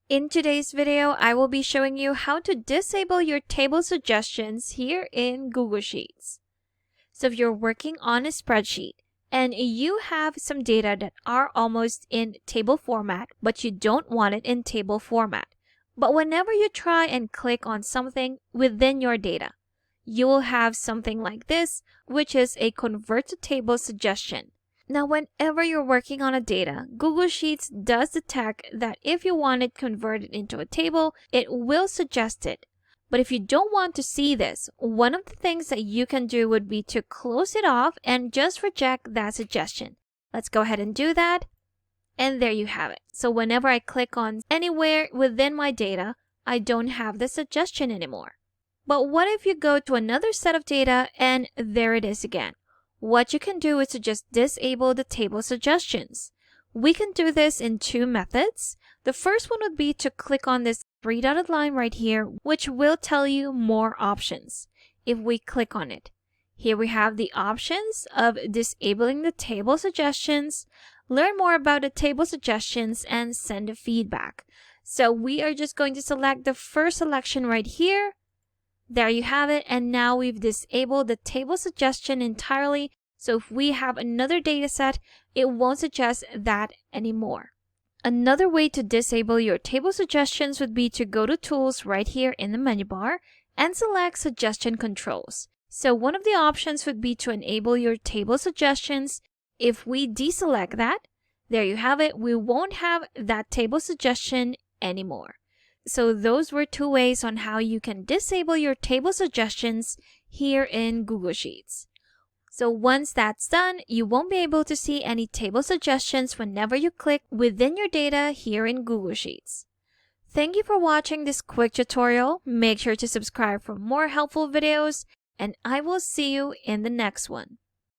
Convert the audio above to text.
In today's video, I will be showing you how to disable your table suggestions here in Google Sheets. So if you're working on a spreadsheet and you have some data that are almost in table format, but you don't want it in table format. But whenever you try and click on something within your data, you will have something like this, which is a convert to table suggestion. Now, whenever you're working on a data, Google Sheets does detect that if you want it converted into a table, it will suggest it. But if you don't want to see this, one of the things that you can do would be to close it off and just reject that suggestion. Let's go ahead and do that. And there you have it. So whenever I click on anywhere within my data, I don't have the suggestion anymore. But what if you go to another set of data and there it is again? What you can do is to just disable the table suggestions. We can do this in two methods. The first one would be to click on this three-dotted line right here, which will tell you more options. If we click on it, here we have the options of disabling the table suggestions, learn more about the table suggestions, and send a feedback. So we are just going to select the first selection right here. There you have it, and now we've disabled the table suggestion entirely, so if we have another data set, it won't suggest that anymore. Another way to disable your table suggestions would be to go to Tools right here in the menu bar and select Suggestion Controls. So one of the options would be to enable your table suggestions. If we deselect that, there you have it, we won't have that table suggestion anymore. So those were two ways on how you can disable your table suggestions here in Google Sheets. So once that's done, you won't be able to see any table suggestions whenever you click within your data here in Google Sheets. Thank you for watching this quick tutorial. Make sure to subscribe for more helpful videos, and I will see you in the next one.